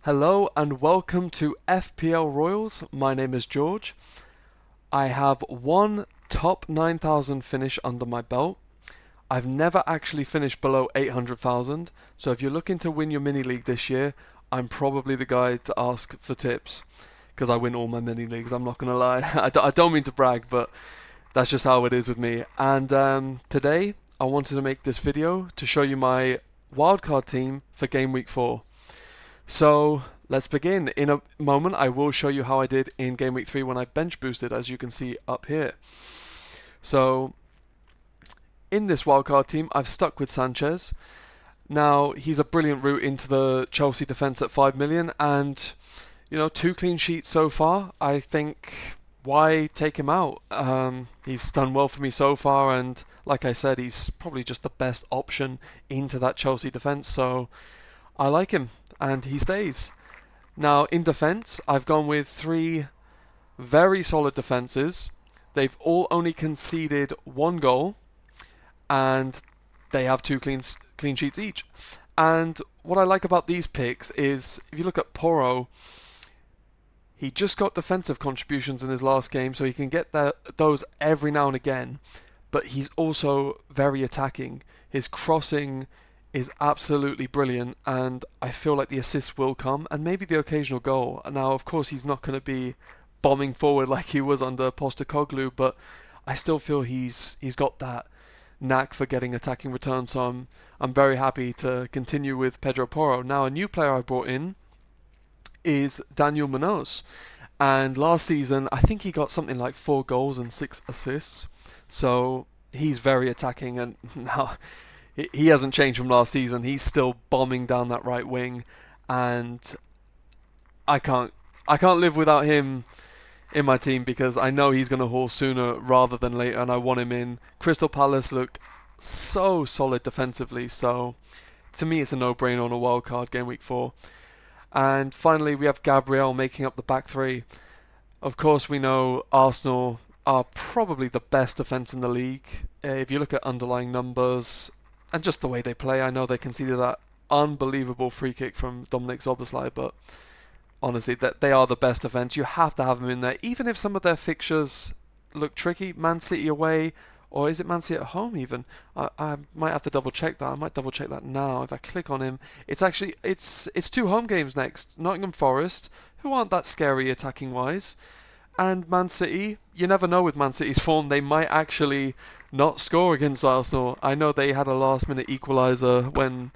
Hello and welcome to FPL Royals. My name is George. I have one top 9,000 finish under my belt. I've never actually finished below 800,000, so if you're looking to win your mini league this year, I'm probably the guy to ask for tips because I win all my mini leagues. I'm not going to lie. I don't mean to brag, but that's just how it is with me. And today I wanted to make this video to show you my wildcard team for Game Week 4. So let's begin. In a moment I will show you how I did in Game Week 3 when I bench boosted, as you can see up here. So in this wildcard team I've stuck with Sanchez. Now he's a brilliant route into the Chelsea defence at 5 million, and 2 clean sheets so far. I think why take him out? He's done well for me so far, and like I said, he's probably just the best option into that Chelsea defence, so I like him and he stays. Now in defence, I've gone with 3 very solid defences. They've all only conceded 1 goal and they have 2 clean sheets each. And what I like about these picks is, if you look at Porro, he just got defensive contributions in his last game, so he can get those every now and again, but he's also very attacking. His crossing is absolutely brilliant, and I feel like the assists will come, and maybe the occasional goal. Now, of course, he's not going to be bombing forward like he was under Postecoglou, but I still feel he's got that knack for getting attacking returns, so I'm very happy to continue with Pedro Porro. Now, a new player I brought in is Daniel Munoz, and last season I think he got something like 4 goals and 6 assists, so he's very attacking, and now he hasn't changed from last season. He's still bombing down that right wing, and I can't live without him in my team because I know he's going to haul sooner rather than later, and I want him in. Crystal Palace look so solid defensively, so to me it's a no-brainer on a wildcard Game Week 4. And finally we have Gabriel making up the back 3. Of course, we know Arsenal are probably the best defence in the league. If you look at underlying numbers and just the way they play, I know they conceded that unbelievable free kick from Dominic Szoboszlai, but honestly, that they are the best defence. You have to have them in there, even if some of their fixtures look tricky. Man City away, or is it Man City at home even? I might have to double check that. I might double check that now. If I click on him, it's 2 home games next. Nottingham Forest, who aren't that scary attacking wise, and Man City. You never know with Man City's form, they might actually not score against Arsenal. I know they had a last minute equaliser when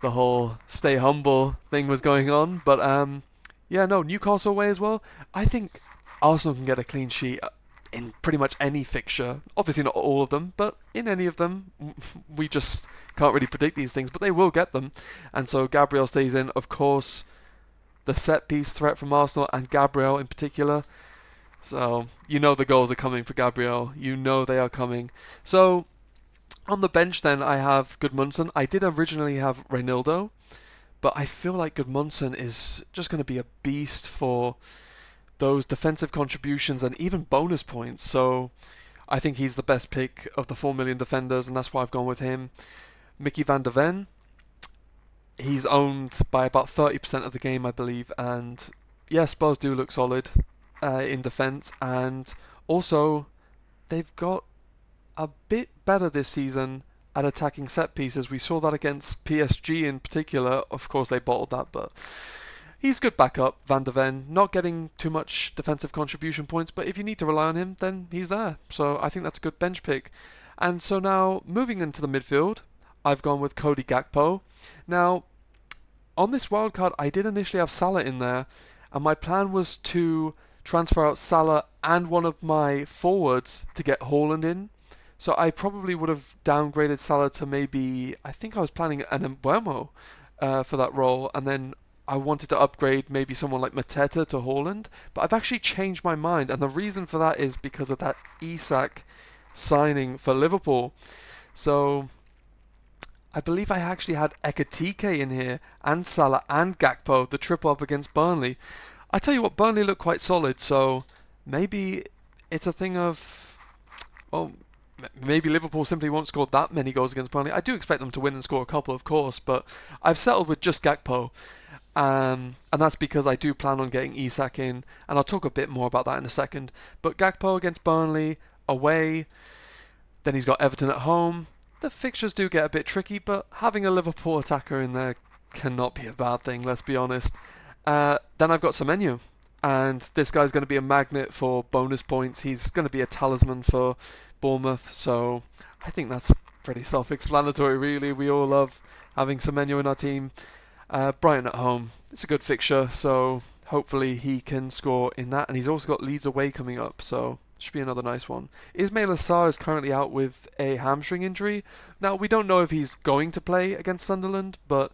the whole stay humble thing was going on, but Newcastle away as well. I think Arsenal can get a clean sheet in pretty much any fixture. Obviously not all of them, but in any of them. We just can't really predict these things, but they will get them. And so Gabriel stays in. Of course, the set piece threat from Arsenal, and Gabriel in particular. So the goals are coming for Gabriel. They are coming. So on the bench then I have Gudmundsson. I did originally have Reinildo, but I feel like Gudmundsson is just going to be a beast for those defensive contributions and even bonus points. So I think he's the best pick of the 4 million defenders, and that's why I've gone with him. Mickey van der Ven, he's owned by about 30% of the game, I believe, and yeah, Spurs do look solid in defence, and also they've got a bit better this season at attacking set pieces. We saw that against PSG in particular. Of course they bottled that, but he's good backup. Van der Ven, not getting too much defensive contribution points, but if you need to rely on him, then he's there. So I think that's a good bench pick. And so now, moving into the midfield, I've gone with Cody Gakpo. Now, on this wildcard, I did initially have Salah in there, and my plan was to transfer out Salah and one of my forwards to get Haaland in. So I probably would have downgraded Salah to maybe, I think I was planning an Mbeumo for that role, and then I wanted to upgrade maybe someone like Mateta to Haaland, but I've actually changed my mind, and the reason for that is because of that Isak signing for Liverpool. So I believe I actually had Ekatike in here, and Salah and Gakpo, the triple up against Burnley. I tell you what, Burnley look quite solid, so maybe it's a thing of, well, maybe Liverpool simply won't score that many goals against Burnley. I do expect them to win and score a couple, of course, but I've settled with just Gakpo. And that's because I do plan on getting Isak in, and I'll talk a bit more about that in a second. But Gakpo against Burnley, away, then he's got Everton at home. The fixtures do get a bit tricky, but having a Liverpool attacker in there cannot be a bad thing, let's be honest. Then I've got Semenyo, and this guy's going to be a magnet for bonus points. He's going to be a talisman for Bournemouth, so I think that's pretty self-explanatory, really. We all love having Semenyo in our team. Brighton at home, it's a good fixture, so hopefully he can score in that. And he's also got Leeds away coming up, so should be another nice one. Ismail Assar is currently out with a hamstring injury. Now, we don't know if he's going to play against Sunderland, but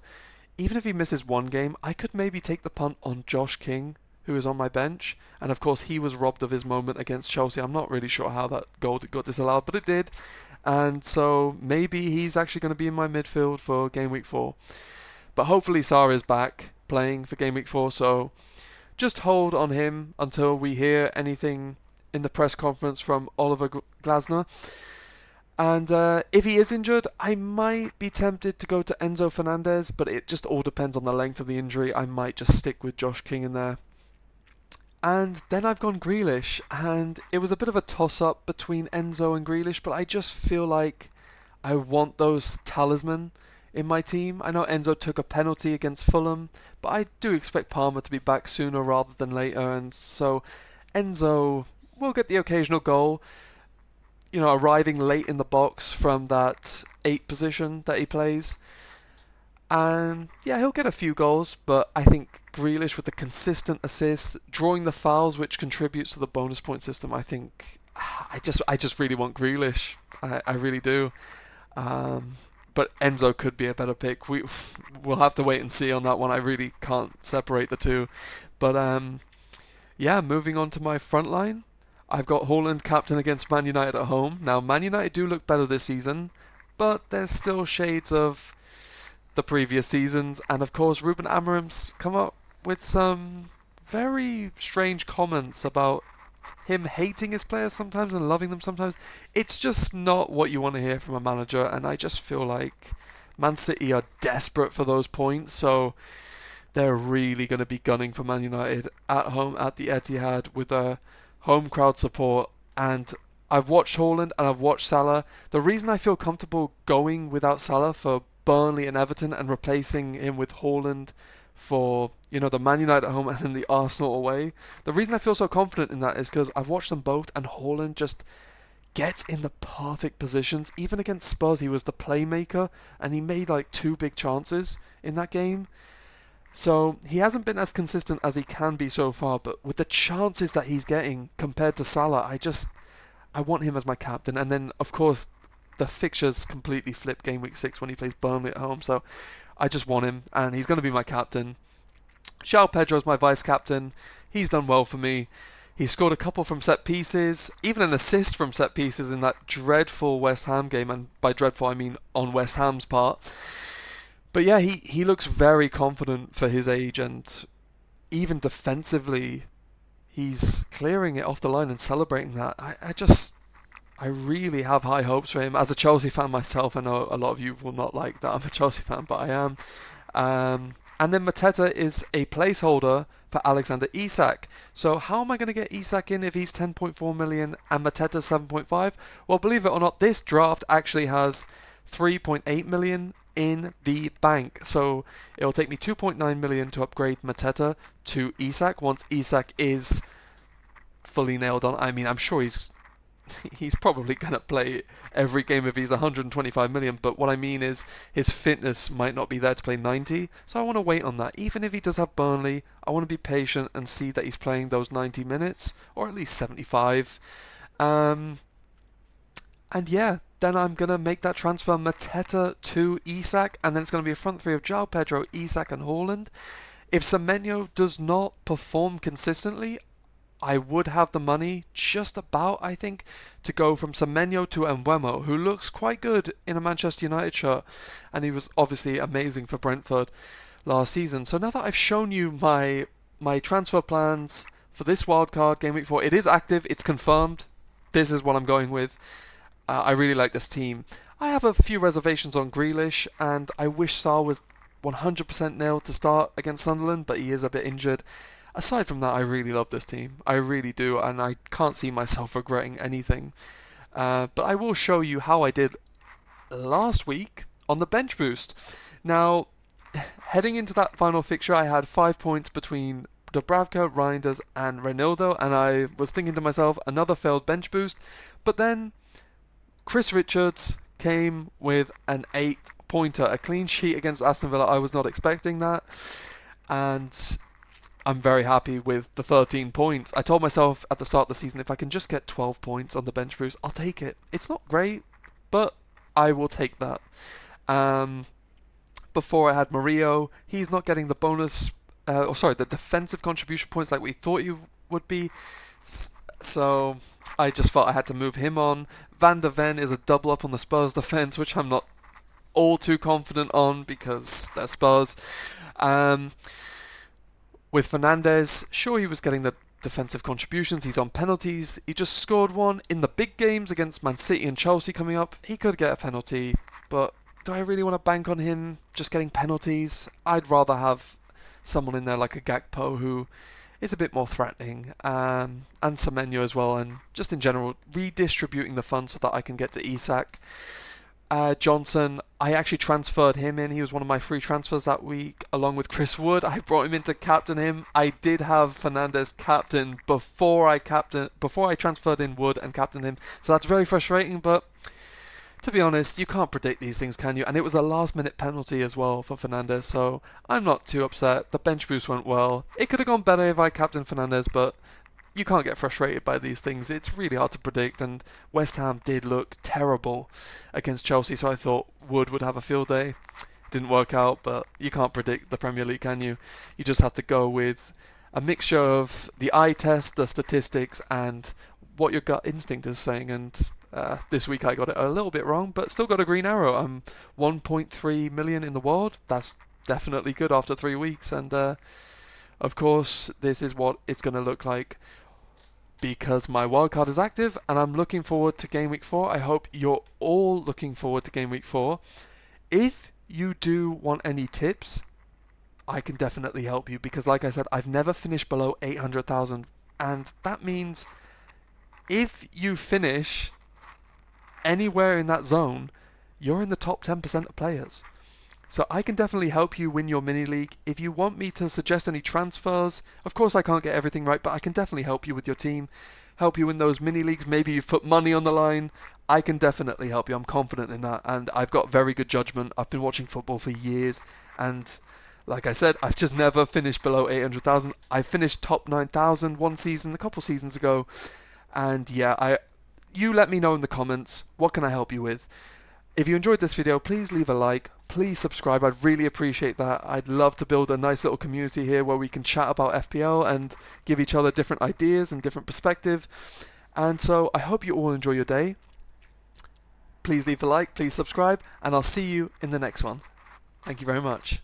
even if he misses one game, I could maybe take the punt on Josh King, who is on my bench. And of course, he was robbed of his moment against Chelsea. I'm not really sure how that goal got disallowed, but it did. And so maybe he's actually going to be in my midfield for Game Week 4. But hopefully Sarr is back playing for Game Week 4, so just hold on him until we hear anything in the press conference from Oliver Glasner. And if he is injured, I might be tempted to go to Enzo Fernandez, but it just all depends on the length of the injury. I might just stick with Josh King in there. And then I've gone Grealish, and it was a bit of a toss-up between Enzo and Grealish, but I just feel like I want those talisman in my team. I know Enzo took a penalty against Fulham, but I do expect Palmer to be back sooner rather than later, and so Enzo will get the occasional goal, arriving late in the box from that 8 position that he plays. And yeah, he'll get a few goals, but I think Grealish with the consistent assists, drawing the fouls, which contributes to the bonus point system, I think I just really want Grealish. I really do. But Enzo could be a better pick. We'll have to wait and see on that one. I really can't separate the two. But moving on to my front line. I've got Haaland captain against Man United at home. Now, Man United do look better this season, but there's still shades of the previous seasons. And of course, Ruben Amorim's come up with some very strange comments about him hating his players sometimes and loving them sometimes. It's just not what you want to hear from a manager, and I just feel like Man City are desperate for those points, so they're really going to be gunning for Man United at home at the Etihad with their home crowd support. And I've watched Haaland and I've watched Salah. The reason I feel comfortable going without Salah for Burnley and Everton and replacing him with Haaland for the Man United at home and then the Arsenal away, the reason I feel so confident in that is because I've watched them both, and Haaland just gets in the perfect positions. Even against Spurs, he was the playmaker, and he made like 2 big chances in that game. So he hasn't been as consistent as he can be so far, but with the chances that he's getting compared to Salah, I want him as my captain. And then of course the fixtures completely flip Game Week 6 when he plays Burnley at home, so I just want him, and he's going to be my captain. João Pedro's my vice-captain. He's done well for me. He scored a couple from set pieces, even an assist from set pieces in that dreadful West Ham game, and by dreadful I mean on West Ham's part. But yeah, he looks very confident for his age, and even defensively, he's clearing it off the line and celebrating that. I really have high hopes for him. As a Chelsea fan myself, I know a lot of you will not like that I'm a Chelsea fan, but I am. And then Mateta is a placeholder for Alexander Isak. So how am I going to get Isak in if he's 10.4 million and Mateta 7.5? Well, believe it or not, this draft actually has 3.8 million in the bank. So it'll take me 2.9 million to upgrade Mateta to Isak once Isak is fully nailed on. I mean, I'm sure he's probably going to play every game if he's 125 million, but what I mean is his fitness might not be there to play 90, so I want to wait on that. Even if he does have Burnley, I want to be patient and see that he's playing those 90 minutes, or at least 75. And yeah, then I'm going to make that transfer Mateta to Isak, and then it's going to be a front three of João Pedro, Isak and Haaland. If Semenyo does not perform consistently, I would have the money, just about, I think, to go from Semenyo to Mbeumo, who looks quite good in a Manchester United shirt, and he was obviously amazing for Brentford last season. So now that I've shown you my transfer plans for this wildcard Game Week 4, it is active, it's confirmed, this is what I'm going with. I really like this team. I have a few reservations on Grealish, and I wish Sarr was 100% nailed to start against Sunderland, but he is a bit injured. Aside from that, I really love this team. I really do, and I can't see myself regretting anything. But I will show you how I did last week on the bench boost. Now, heading into that final fixture, I had 5 points between Dubravka, Reinders, and Reinildo, and I was thinking to myself, another failed bench boost. But then Chris Richards came with an 8-pointer, a clean sheet against Aston Villa. I was not expecting that, and I'm very happy with the 13 points. I told myself at the start of the season, if I can just get 12 points on the bench boost, I'll take it. It's not great, but I will take that. Before I had Murillo, he's not getting the bonus, the defensive contribution points like we thought he would be. So I just felt I had to move him on. Van der Ven is a double up on the Spurs defense, which I'm not all too confident on because they're Spurs. With Fernandes, sure, he was getting the defensive contributions. He's on penalties. He just scored one in the big games against Man City and Chelsea coming up. He could get a penalty, but do I really want to bank on him just getting penalties? I'd rather have someone in there like a Gakpo who is a bit more threatening, and Semenyo as well, and just in general redistributing the funds so that I can get to Isak. Johnson, I actually transferred him in. He was one of my free transfers that week, along with Chris Wood. I brought him in to captain him. I did have Fernandes captain before I transferred in Wood and captained him. So that's very frustrating, but to be honest, you can't predict these things, can you? And it was a last-minute penalty as well for Fernandes, so I'm not too upset. The bench boost went well. It could have gone better if I captained Fernandes, but you can't get frustrated by these things. It's really hard to predict, and West Ham did look terrible against Chelsea, so I thought Wood would have a field day. Didn't work out, but you can't predict the Premier League, can you? You just have to go with a mixture of the eye test, the statistics, and what your gut instinct is saying, and this week I got it a little bit wrong, but still got a green arrow. I'm 1.3 million in the world. That's definitely good after 3 weeks, and of course this is what it's going to look like because my wildcard is active and I'm looking forward to Game Week 4. I hope you're all looking forward to Game Week 4. If you do want any tips, I can definitely help you because, like I said, I've never finished below 800,000, and that means if you finish anywhere in that zone, you're in the top 10% of players. So I can definitely help you win your mini league. If you want me to suggest any transfers, of course I can't get everything right, but I can definitely help you with your team, help you in those mini leagues. Maybe you've put money on the line. I can definitely help you. I'm confident in that, and I've got very good judgment. I've been watching football for years, and like I said, I've just never finished below 800,000. I finished top 9,000 one season, a couple seasons ago, and yeah, you let me know in the comments, what can I help you with? If you enjoyed this video, please leave a like, please subscribe, I'd really appreciate that. I'd love to build a nice little community here where we can chat about FPL and give each other different ideas and different perspective. And so I hope you all enjoy your day. Please leave a like, please subscribe, and I'll see you in the next one. Thank you very much.